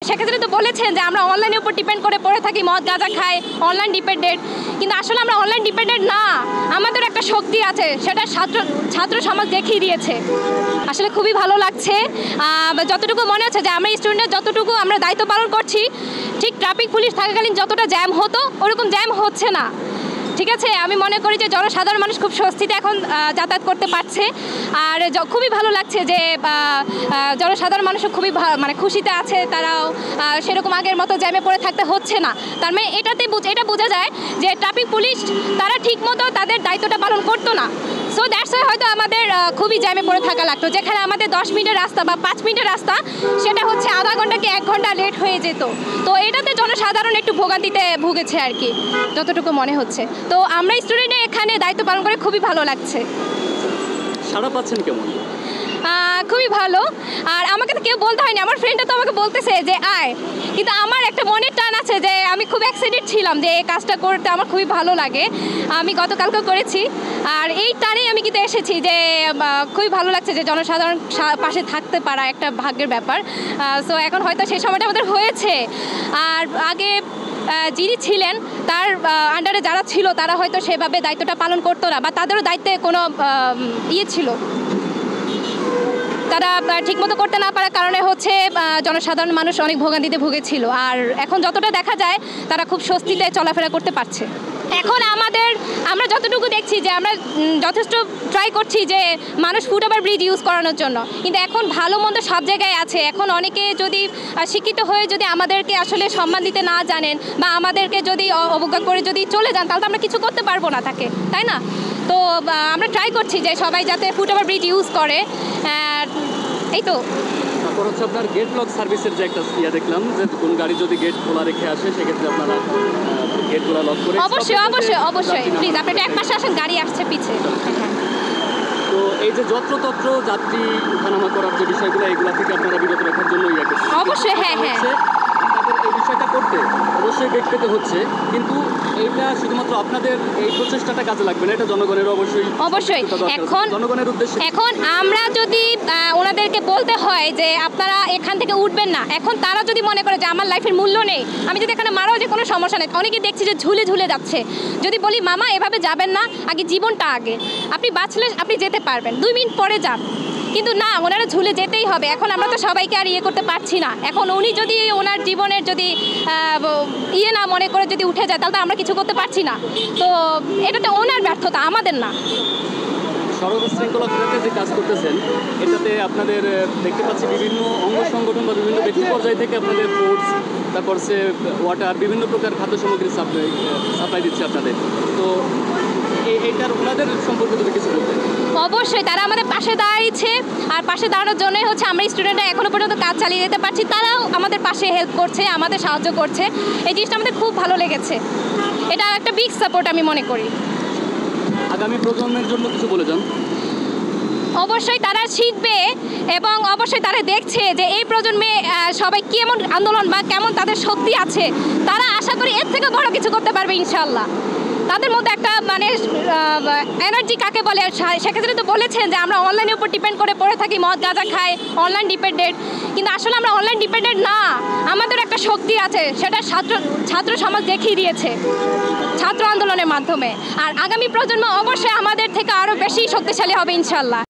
শেখ হাসিনা তো বলেছেন যে আমরা অনলাইনের উপর ডিপেন্ড করে পড়ে থাকি, মদ গাঁজা খাই, অনলাইন ডিপেন্ডেন্ট। কিন্তু আসলে আমরা অনলাইন ডিপেন্ডেন্ট না, আমাদের একটা শক্তি আছে, সেটা ছাত্র সমাজ দেখিয়ে দিয়েছে। আসলে খুবই ভালো লাগছে। যতটুকু মনে হচ্ছে যে আমরা স্টুডেন্টরা যতটুকু আমরা দায়িত্ব পালন করছি, ঠিক ট্রাফিক পুলিশ থাকাকালীন যতটা জ্যাম হতো ওরকম জ্যাম হচ্ছে না। ঠিক আছে, আমি মনে করি যে জনসাধারণ মানুষ খুব স্বস্তিতে এখন যাতায়াত করতে পারছে। আর খুবই ভালো লাগছে যে জনসাধারণ মানুষও খুবই মানে খুশিতে আছে, তারাও সেরকম আগের মতো জ্যামে পড়ে থাকতে হচ্ছে না। তার মানে এটা বোঝা যায় যে ট্রাফিক পুলিশ তারা ঠিকমতো তাদের দায়িত্বটা পালন করতো না। সো দ্যাটস ওয়াই হয়তো আমাদের খুবই জ্যামে পড়ে থাকা লাগতো, যেখানে আমাদের 10 মিনিটের রাস্তা বা 5 মিনিটের রাস্তা সেটা হচ্ছে আধা ঘন্টা কি 1 ঘন্টা লেট হয়ে যেত। তো এটাতে জনসাধারণ একটু ভোগান্তিতে ভুগেছে আর কি, যতটুকু মনে হচ্ছে। তো আমরা স্টুডেন্টরা এখানে দায়িত্ব পালন করে খুবই ভালো লাগছে। সাড়া পাচ্ছেন কেমন? খুবই ভালো। আর আমাকে তো কেউ বলতে হয়নি, আমার ফ্রেন্ডটা তো আমাকে বলতেছে যে আয়, কিন্তু আমার একটা মনের টান আছে যে আমি খুব এক্সাইটেড ছিলাম যে এই কাজটা করতে আমার খুবই ভালো লাগে। আমি গতকালকেও করেছি, আর এই টানেই আমি কিন্তু এসেছি যে খুবই ভালো লাগছে যে জনসাধারণ পাশে থাকতে পারা একটা ভাগ্যের ব্যাপার। সো এখন হয়তো সেই সময়টা আমাদের হয়েছে। আর আগে যিনি ছিলেন তার আন্ডারে যারা ছিল তারা হয়তো সেভাবে দায়িত্বটা পালন করতো না, বা তাদেরও দায়িত্বে কোনো ছিল, তারা ঠিকমতো করতে না পারার কারণে হচ্ছে জনসাধারণ মানুষ অনেক ভোগান্তিতে ভুগেছিল। আর এখন যতটা দেখা যায় তারা খুব স্বস্তিতে চলাফেরা করতে পারছে। এখন আমরা যতটুকু দেখছি যে আমরা যথেষ্ট ট্রাই করছি যে মানুষ ফুটওভার ব্রিজ ইউজ করানোর জন্য, কিন্তু এখন ভালো মন্দ সব জায়গায় আছে। এখন অনেকে যদি শিক্ষিত হয়ে যদি আমাদেরকে আসলে সম্মান দিতে না জানেন বা আমাদেরকে যদি অবজ্ঞা করে যদি চলে যান, তাহলে তো আমরা কিছু করতে পারবো না তাকে, তাই না? তো আমরা ট্রাই করছি যে সবাই যাতে ফুটওভার ব্রিজ ইউজ করে। এই তো তারপর হচ্ছে আপনার গেট লক সার্ভিসের যে একটা দেখলাম যে কোন গাড়ি যদি গেট খোলা রেখে আসে সেক্ষেত্রে আপনারা গেটগুলো লক করে। অবশ্যই প্লিজ আপনি এক পাশে আসেন, গাড়ি আসছে পিছে। তো এই যে যত্রতত্র যাত্রী উঠানামা করার যে বিষয়গুলো, এগুলো থেকে আপনারা বিরত রাখার জন্য অবশ্যই হ্যাঁ আপনাদের এই বিষয়টা করতে অবশ্যই বেগ পেতে হচ্ছে, কিন্তু এইটা শুধুমাত্র আপনাদের এই প্রচেষ্টাটা কাজে লাগবে না, এটা জনগণের অবশ্যই জনগণের উদ্দেশ্যে। এখন আমরা যদি ওনাদেরকে বলতে হয় যে আপনারা এখান থেকে উঠবেন না, এখন তারা যদি মনে করে যে আমার লাইফের মূল্য নেই, আমি যদি এখানে মারাও যে কোনো সমস্যা নেই। অনেকে দেখছি যে ঝুলে যাচ্ছে, যদি বলি মামা এভাবে যাবেন না, আগে জীবনটা আগে, আপনি বাঁচলে আপনি যেতে পারবেন, 2 মিনিট পরে যান। কিন্তু না, ওনারা ঝুলে যেতেই হবে। এখন আমরা তো সবাইকে আর করতে পারছি না। এখন উনি যদি ওনার জীবনের যদি না মনে করে যদি উঠে যায়, তাহলে তো আমরা কিছু করতে পারছি না। তো এটা তো ওনার ব্যর্থতা, আমাদের না। সড়ক শৃঙ্খলা ফেরাতে যে কাজ করতেছেন, এটাতে আপনাদের দেখতে পাচ্ছি বিভিন্ন অঙ্গ সংগঠন বা বিভিন্ন ব্যক্তি পর্যায় থেকে আপনাদের ফোর্স, তারপর সে ওয়াটার, বিভিন্ন প্রকার খাদ্য সামগ্রী সাপ্লাই দিচ্ছে আপনাদের। তো এইটার ওনাদের সম্পর্কে যদি কিছু বলতেন। অবশ্যই তারা আমাদের পাশে দাঁড়িয়েছে, আর পাশে দাঁড়ানোর জন্যই হচ্ছে আমরা স্টুডেন্টরা এখনো পর্যন্ত কাজ চালিয়ে যেতে পারছি। তারাও আমাদের পাশে হেল্প করছে, আমাদের সাহায্য করছে। এই জিনিসটা আমাদের খুব ভালো লেগেছে, এটা একটা বিগ সাপোর্ট আমি মনে করি। আগামী প্রজন্মের জন্য কিছু বলে যান। অবশ্যই তারা শিখবে এবং অবশ্যই তারা দেখছে যে এই প্রজন্মে সবাই কেমন আন্দোলন বা কেমন তাদের শক্তি আছে। তারা আশা করি এর থেকে বড় কিছু করতে পারবে ইনশাল্লাহ। তাদের মধ্যে একটা মানে এনার্জি কাকে বলে, শেখ হাসিনা তো বলেছেন যে আমরা অনলাইনের উপর ডিপেন্ড করে পড়ে থাকি, মদ গাঁজা খাই, অনলাইন ডিপেন্ডেন্ট। কিন্তু আসলে আমরা অনলাইন ডিপেন্ডেন্ট না, আমাদের একটা শক্তি আছে, সেটা ছাত্র সমাজ দেখিয়ে দিয়েছে ছাত্র আন্দোলনের মাধ্যমে। আর আগামী প্রজন্ম অবশ্যই আমাদের থেকে আরও বেশি শক্তিশালী হবে ইনশাল্লাহ।